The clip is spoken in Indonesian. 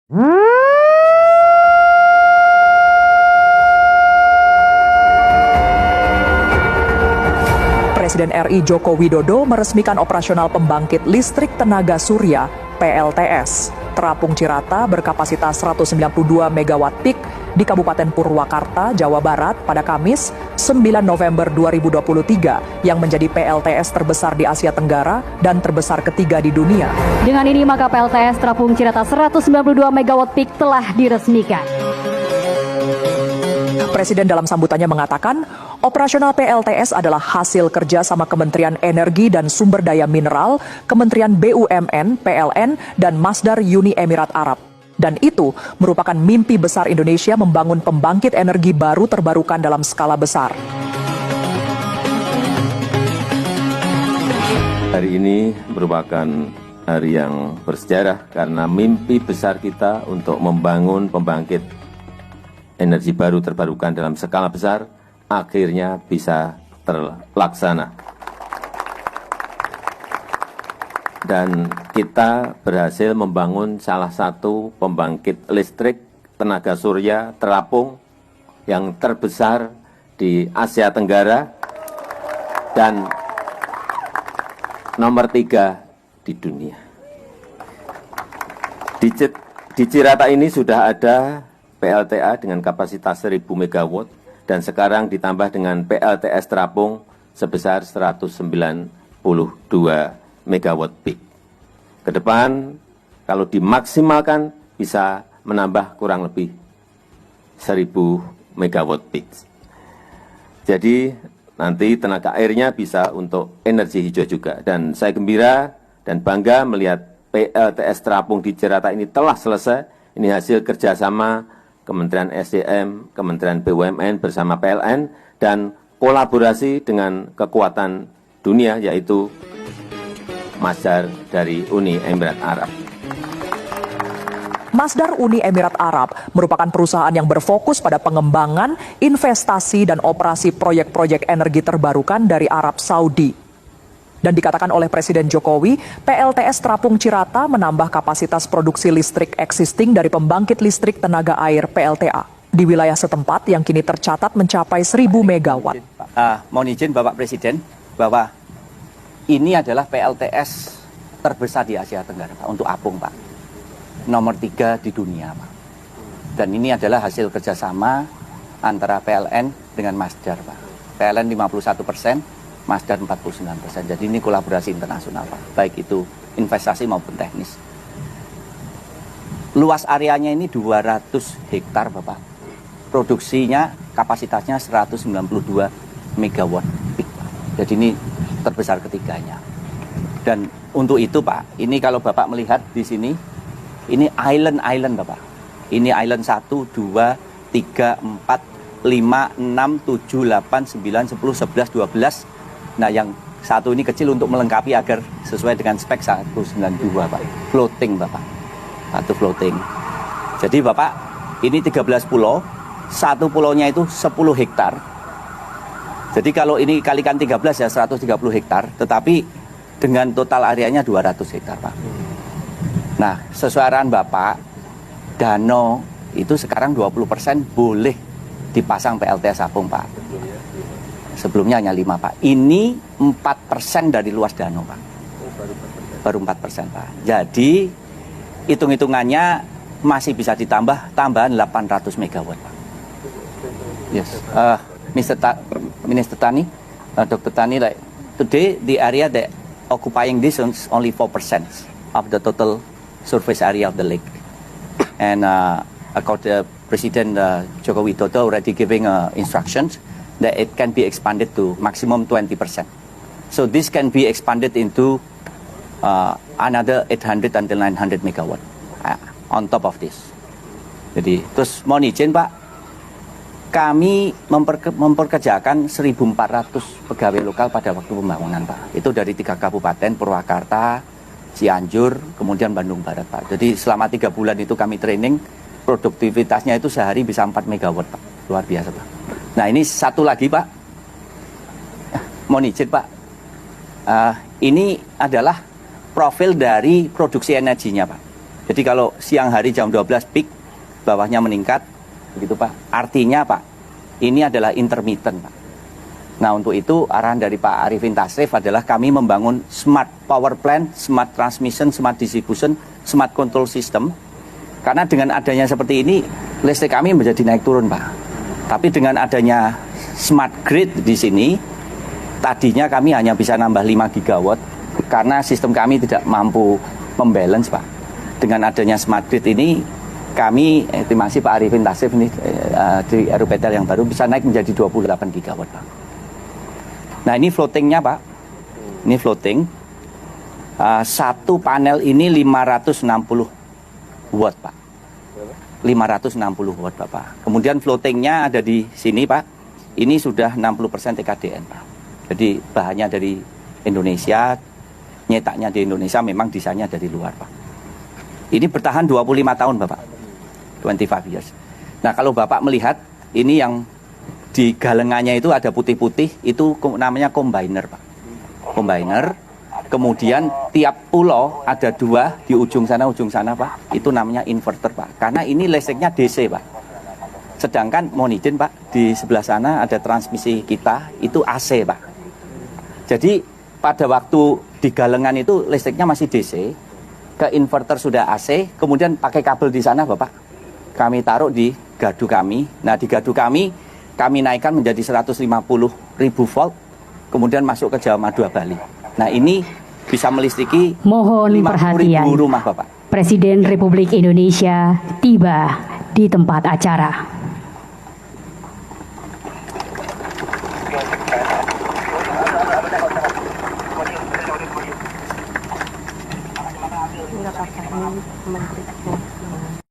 Presiden RI Joko Widodo meresmikan operasional pembangkit listrik tenaga surya (PLTS) terapung Cirata berkapasitas 192 MW peak di Kabupaten Purwakarta, Jawa Barat pada Kamis 9 November 2023 yang menjadi PLTS terbesar di Asia Tenggara dan terbesar ketiga di dunia. Dengan ini maka PLTS terapung Cirata 192 MW peak telah diresmikan. Presiden dalam sambutannya mengatakan, operasional PLTS adalah hasil kerja sama Kementerian Energi dan Sumber Daya Mineral, Kementerian BUMN, PLN, dan Masdar Uni Emirat Arab. Dan itu merupakan mimpi besar Indonesia membangun pembangkit energi baru terbarukan dalam skala besar. Hari ini merupakan hari yang bersejarah karena mimpi besar kita untuk membangun pembangkit energi baru terbarukan dalam skala besar akhirnya bisa terlaksana. Dan kita berhasil membangun salah satu pembangkit listrik tenaga surya terapung yang terbesar di Asia Tenggara dan nomor 3 di dunia. Di Cirata ini sudah ada PLTA dengan kapasitas 1000 MW dan sekarang ditambah dengan PLTS terapung sebesar 192 MW peak. Ke depan kalau dimaksimalkan bisa menambah kurang lebih 1000 MW peak. Jadi nanti tenaga airnya bisa untuk energi hijau juga. Dan saya gembira dan bangga melihat PLTS terapung di Cirata ini telah selesai. Ini hasil kerjasama Kementerian SDM, Kementerian BUMN bersama PLN, dan kolaborasi dengan kekuatan dunia yaitu Masdar dari Uni Emirat Arab. Masdar Uni Emirat Arab merupakan perusahaan yang berfokus pada pengembangan, investasi, dan operasi proyek-proyek energi terbarukan dari Arab Saudi. Dan dikatakan oleh Presiden Jokowi, PLTS terapung Cirata menambah kapasitas produksi listrik existing dari pembangkit listrik tenaga air PLTA di wilayah setempat yang kini tercatat mencapai 1000 MW. Mohon izin Bapak Presiden bahwa ini adalah PLTS terbesar di Asia Tenggara Pak, untuk apung Pak. Nomor 3 di dunia Pak. Dan ini adalah hasil kerjasama antara PLN dengan Masdar Pak. PLN 51%. Masdar 49%. Jadi ini kolaborasi internasional Pak, baik itu investasi maupun teknis. Luas areanya ini 200 hektar Bapak. Produksinya kapasitasnya 192 MW peak Pak. Jadi ini terbesar ketiganya. Dan untuk itu Pak, ini kalau Bapak melihat di sini, ini island Bapak. Ini island 1, 2, 3, 4, 5, 6, 7, 8, 9, 10, 11, 12. Nah, yang satu ini kecil untuk melengkapi agar sesuai dengan spek 192, Pak. Floating, Bapak. Satu floating. Jadi, Bapak, ini 13 pulau. Satu pulaunya itu 10 hektar. Jadi, kalau ini kalikan 13 ya 130 hektar. Tetapi dengan total areanya 200 hektar, Pak. Nah, sesuai arahan Bapak, danau itu sekarang 20% boleh dipasang PLTS apung, Pak. Sebelumnya hanya 5 Pak. Ini 4% dari luas danau Pak. Baru 4% Pak. Jadi hitung-hitungannya masih bisa ditambah tambahan 800 MW Pak. Yes. Minister Tani, Dr. Tani, like today the area that occupying this is only 4% of the total surface area of the lake. And according to President Joko Widodo already giving instructions that it can be expanded to maximum 20%. So this can be expanded into another 800 until 900 MW on top of this. Jadi terus mohon izin Pak, kami memperkerjakan 1.400 pegawai lokal pada waktu pembangunan Pak. Itu dari 3 kabupaten, Purwakarta, Cianjur, kemudian Bandung Barat Pak. Jadi selama 3 bulan itu kami training, produktivitasnya itu sehari bisa 4 MW Pak. Luar biasa Pak. Nah ini satu lagi Pak, mohon izin Pak, ini adalah profil dari produksi energinya Pak. Jadi kalau siang hari jam 12 peak, bawahnya meningkat, begitu Pak. Artinya Pak, ini adalah intermittent Pak. Nah untuk itu arahan dari Pak Arifin Tasrif adalah kami membangun smart power plant, smart transmission, smart distribution, smart control system. Karena dengan adanya seperti ini, listrik kami menjadi naik turun Pak. Tapi dengan adanya smart grid di sini, tadinya kami hanya bisa nambah 5 gigawatt karena sistem kami tidak mampu membalance Pak. Dengan adanya smart grid ini, kami, terima kasih Pak Arifin Tasrif ini di RUPTL yang baru bisa naik menjadi 28 gigawatt Pak. Nah ini floatingnya Pak, ini floating, satu panel ini 560 watt Pak, 560 watt Pak. Kemudian floatingnya ada di sini Pak, ini sudah 60% TKDN Pak. Jadi bahannya dari Indonesia, nyetaknya di Indonesia, memang desainnya dari luar Pak. Ini bertahan 25 tahun Bapak, 25 years. Nah kalau Bapak melihat, ini yang di galengannya itu ada putih-putih, itu namanya combiner Pak. Combiner, kemudian tiap pulau ada 2 di ujung sana Pak, itu namanya inverter Pak. Karena ini listriknya DC Pak. Sedangkan mohon izin Pak, di sebelah sana ada transmisi kita, itu AC Pak. Jadi pada waktu di galengan itu listriknya masih DC, ke inverter sudah AC, kemudian pakai kabel di sana Bapak. Kami taruh di gardu kami. Nah di gardu kami naikkan menjadi 150.000 volt, kemudian masuk ke Jawa Madura Bali. Nah ini bisa melistriki Mohon 50.000 perhatian. rumah Bapak. Presiden Republik Indonesia tiba di tempat acara. Menteri